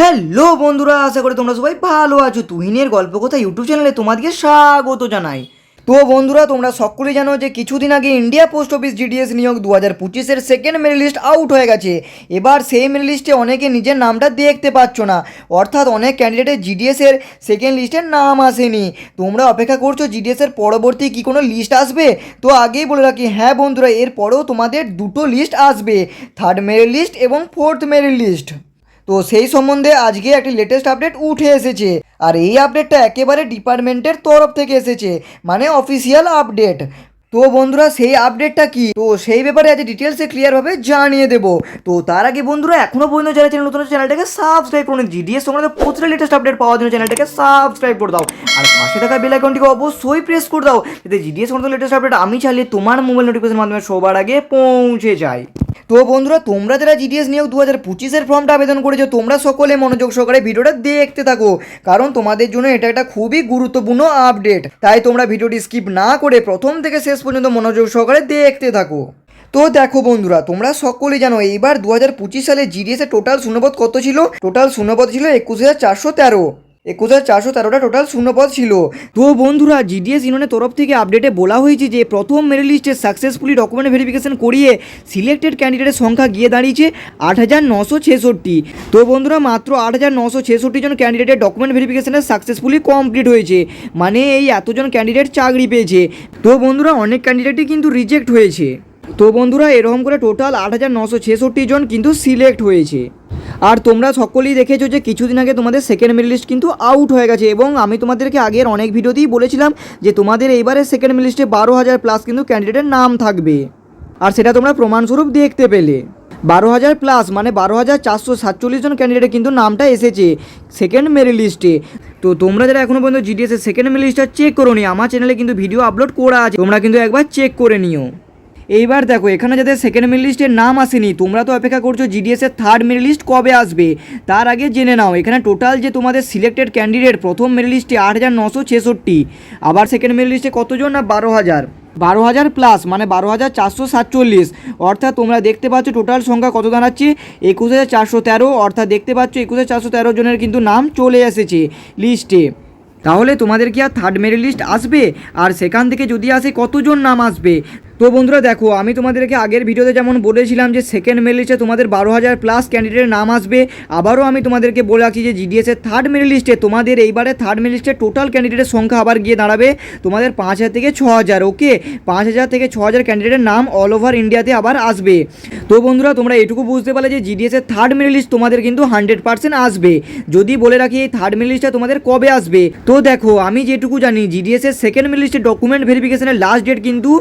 Hello বন্ধুরা, আশা করি তোমরা সবাই ভালো আছো। তুহিনের গল্প কথা ইউটিউব চ্যানেলে তোমাদেরকে স্বাগত জানাই। তো বন্ধুরা, তোমরা সকলেই জানো যে কিছুদিন আগে ইন্ডিয়া পোস্ট অফিস জিডিএস নিয়োগ 2025-এর সেকেন্ড মেরিট লিস্ট আউট হয়ে গেছে। এবার সেই মেরিট লিস্টে অনেকে নিজের নামটা দেখতে পাচ্ছ না, অর্থাৎ অনেক ক্যান্ডিডেটের জিডিএসের সেকেন্ড লিস্টের নাম আসেনি। তোমরা অপেক্ষা করছো জিডিএসের পরবর্তী কি কোনো লিস্ট আসবে? তো আগেই বলে রাখি, হ্যাঁ বন্ধুরা, এরপরেও তোমাদের দুটো লিস্ট আসবে, থার্ড মেরিট লিস্ট এবং ফোর্থ মেরিট লিস্ট। তো সেই সম্বন্ধে আজকে একটি লেটেস্ট আপডেট উঠে এসেছে, আর এই আপডেটটা একেবারে ডিপার্টমেন্টের তরফ থেকে এসেছে, মানে অফিসিয়াল আপডেট। তো বন্ধুরা, সেই আপডেটটা কি, তো সেই ব্যাপারে আজ ডিটেলসে ক্লিয়ারভাবে জানিয়ে দেবো। তো তার আগে বন্ধুরা, এখনও পর্যন্ত যারা চ্যানেল নতুন চ্যানেলটাকে সাবস্ক্রাইব করুন, জিডিএস সংক্রান্ত প্রতিটা লেটেস্ট আপডেট পাওয়ার জন্য চ্যানেলটাকে সাবস্ক্রাইব করে দাও, আর পাশে থাকা বেল আইকনটিকে অবশ্যই প্রেস করে দাও, যাতে জিডিএস সংক্রান্ত লেটেস্ট আপডেট আমি চাইলে তোমার মোবাইল নোটিফিকেশনের মাধ্যমে সবার আগে পৌঁছে যায়। তো বন্ধুরা, তোমরা যারা জিডিএস নিয়োগ 2025-এর ফর্মটা আবেদন করেছো, তোমরা সকলে মনোযোগ সহকারে ভিডিওটা দেখতে থাকো, কারণ তোমাদের জন্য এটা একটা খুবই গুরুত্বপূর্ণ আপডেট। তাই তোমরা ভিডিওটি স্কিপ না করে প্রথম থেকে শেষ পর্যন্ত মনোযোগ সহকারে দেখতে থাকো। তো দেখো বন্ধুরা, তোমরা সকলেই জানো এইবার 2025 সালে জিডিএসের টোটাল শূন্যপদ কত ছিল? টোটাল শূন্যপদ ছিল 21,413। 21,413টা টোটাল শূন্যপদ ছিল। তো বন্ধুরা, জিডিএস ইউনিয়নের তরফ থেকে আপডেটে বলা হয়েছে যে প্রথম মেরিট লিস্টে সাকসেসফুলি ডকুমেন্ট ভেরিফিকেশন করিয়ে সিলেক্টেড ক্যান্ডিডেটের সংখ্যা গিয়ে দাঁড়িয়েছে 8,966। তো বন্ধুরা, মাত্র 8,966 জন ক্যান্ডিডেটের ডকুমেন্ট ভেরিফিকেশনে সাকসেসফুলি কমপ্লিট হয়েছে, মানে এই এতজন ক্যান্ডিডেট চাকরি পেয়েছে। তো বন্ধুরা, অনেক ক্যান্ডিডেটই কিন্তু রিজেক্ট হয়েছে। তো বন্ধুরা, এরকম করে টোটাল 8,966 জন কিন্তু সিলেক্ট হয়েছে। আর তোমরা সকলেই দেখেছো যে কিছুদিন আগে তোমাদের সেকেন্ড মেরিট লিস্ট কিন্তু আউট হয়ে গেছে, এবং আমি তোমাদেরকে আগের অনেক ভিডিওতেই বলেছিলাম যে তোমাদের এইবারে সেকেন্ড মেরিট লিস্টে 12,000 প্লাস কিন্তু ক্যান্ডিডেটের নাম থাকবে, আর সেটা তোমরা প্রমাণস্বরূপ দেখতে পেলে। 12,000 প্লাস মানে 12,447 জন ক্যান্ডিডেটের কিন্তু নামটা এসেছে সেকেন্ড মেরিট লিস্টে। তো তোমরা যারা এখনও পর্যন্ত জিডিএসের সেকেন্ড মেরিট লিস্টটা চেক করো নি, আমার চ্যানেলে কিন্তু ভিডিও আপলোড করা আছে, তোমরা কিন্তু একবার চেক করে নিও। এইবার দেখো, এখানে যাদের সেকেন্ড মেরিট লিস্টের নাম আসেনি, তোমরা তো অপেক্ষা করছো জিডিএসের থার্ড মেরিট লিস্ট কবে আসবে। তার আগে জেনে নাও, এখানে টোটাল যে তোমাদের সিলেক্টেড ক্যান্ডিডেট প্রথম মেরিট লিস্টে 8,966, আবার সেকেন্ড মেরিট লিস্টে কতজন? না 12,000 প্লাস মানে 12,447, অর্থাৎ তোমরা দেখতে পাচ্ছ টোটাল সংখ্যা কত দাঁড়াচ্ছে 21,413, অর্থাৎ দেখতে পাচ্ছ 21,413 জনের কিন্তু নাম চলে এসেছে লিস্টে। তাহলে তোমাদের কি আর থার্ড মেরিট লিস্ট আসবে? আর সেখান থেকে যদি আসে কতজন নাম আসবে? তো বন্ধুরা দেখো, আমি তোমাদেরকে আগের ভিডিওতে যেমন বলেছিলাম যে সেকেন্ড মেরিট লিস্টে তোমাদের 12,000 প্লাস ক্যান্ডিডেটের নাম আসবে, আবারও আমি তোমাদেরকে বলে রাখছি যে জিডিএসের থার্ড মেরিট লিস্টে তোমাদের এইবারে থার্ড মেরিট লিস্টে টোটাল ক্যান্ডিডেটের সংখ্যা আবার গিয়ে দাঁড়াবে তোমাদের 5,000 থেকে 6,000। ওকে, 5,000 থেকে 6,000 ক্যান্ডিডেটের নাম অল ওভার ইন্ডিয়াতে আবার আসবে। তো বন্ধুরা, তোমরা এটুকু বুঝতে পারলে যে জিডিএসের থার্ড মেরিট লিস্ট তোমাদের কিন্তু 100% আসবে। যদি বলে রাখি এই থার্ড মেরিট লিস্টটা তোমাদের কবে আসবে, তো দেখো আমি যেটুকু জানি জিডিএসের সেকেন্ড মেরিট লিস্টের ডকুমেন্ট ভেরিফিকেশনের লাস্ট ডেট কিন্তু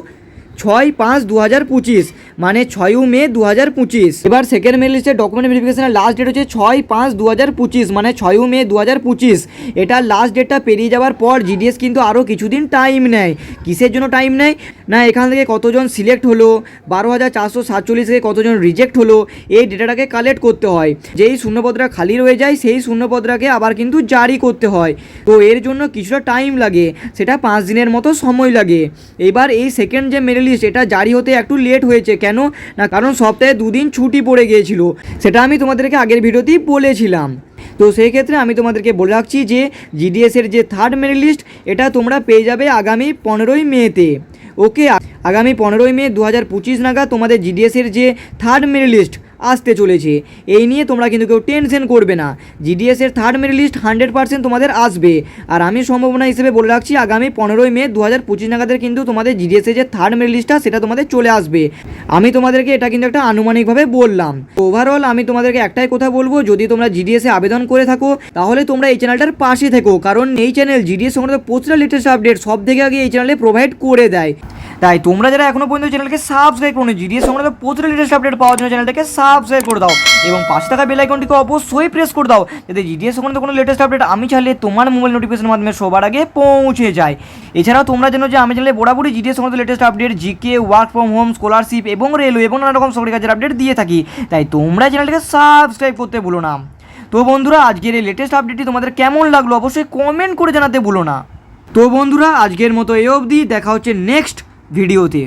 6/5/2025, মানে 6 মে 2025। এবার সেকেন্ড মেরিট লিস্টের ডকুমেন্ট ভেরিফিকেশনের লাস্ট ডেট হচ্ছে 6/5/2025, মানে 6 মে 2025। এটার লাস্ট ডেটটা পেরিয়ে যাওয়ার পর জিডিএস কিন্তু আরও কিছুদিন টাইম নেয়। কিসের জন্য টাইম নেয়? না এখান থেকে কতজন সিলেক্ট হলো, 12,447 থেকে কতজন রিজেক্ট হলো, এই ডেটাটাকে কালেক্ট করতে হয়। যেই শূন্যপদটা খালি রয়ে যায় সেই শূন্যপদটাকে আবার কিন্তু জারি করতে হয়। তো এর জন্য কিছুটা টাইম লাগে, সেটা 5 দিনের মতো সময় লাগে। এবার এই সেকেন্ড যে মেরিট লিস্ট এটা জারি হতে একটু লেট হয়েছে, কেন না কারণ সপ্তাহে 2 দিন ছুটি পড়ে গিয়েছিল, সেটা আমি তোমাদেরকে আগের ভিডিওতেই বলেছিলাম। তো সেই ক্ষেত্রে আমি তোমাদেরকে বলে রাখছি যে জিডিএসের যে থার্ড মেরিট লিস্ট এটা তোমরা পেয়ে যাবে আগামী 15ই মেতে। ওকে, আগামী 15ই মে 2025 নাগাদ তোমাদের জিডিএসের যে থার্ড মেরিট লিস্ট আসতে চলেছে। এই নিয়ে তোমরা কিন্তু কেউ টেনশন করবে না, জিডিএসের থার্ড মেরিট লিস্ট 100% তোমাদের আসবে। আর আমি সম্ভাবনা হিসেবে বলে রাখছি আগামী 15ই মে 2025 নাগাদের কিন্তু তোমাদের জিডিএসের যে থার্ড মেরিট লিস্টটা সেটা তোমাদের চলে আসবে। আমি তোমাদেরকে এটা কিন্তু একটা আনুমানিকভাবে বললাম। ওভারঅল আমি তোমাদেরকে একটাই কথা বলবো, যদি তোমরা জিডিএসে আবেদন করে থাকো তাহলে তোমরা এই চ্যানেলটার পাশে থেকো, কারণ এই চ্যানেল জিডিএস সংক্রান্ত প্রতিটা লেটেস্ট আপডেট সব থেকে আগে এই চ্যানেলে প্রোভাইড করে দেয়। তাই তোমরা যারা এখনো পর্যন্ত চ্যানেলকে সাবস্ক্রাইব করো, জিডিএস সংক্রান্ত প্রতিটা লেটেস্ট আপডেট পাওয়ার জন্য চ্যানেলটাকে সাবস্ক্রাইব করে দাও, এবং পাশে থাকা বেল আইকনটিকে অবশ্যই প্রেস করে দাও, যাতে জিডিএস সংক্রান্ত কোনো লেটেস্ট আপডেট আমি চাইলে তোমার মোবাইল নোটিফিকেশনের মাধ্যমে সবার আগে পৌঁছে যায়। এছাড়াও তোমরা জানো যে আমি চ্যানেলে বরাবরই জিডিএস সংক্রান্ত latest update, GK, work from home, scholarship এবং রেলওয়ে এবং নানা রকম সরকারি কাজের আপডেট দিয়ে থাকি। তাই তোমরা চ্যানেলটাকে সাবস্ক্রাইব করতে ভুলো না। তো বন্ধুরা, আজকের এই লেটেস্ট আপডেটটি তোমাদের কেমন লাগলো অবশ্যই কমেন্ট করে জানাতে ভুলো না। তো বন্ধুরা, আজকের মতো এই অবধি, দেখা হচ্ছে নেক্সট ভিডিওতে।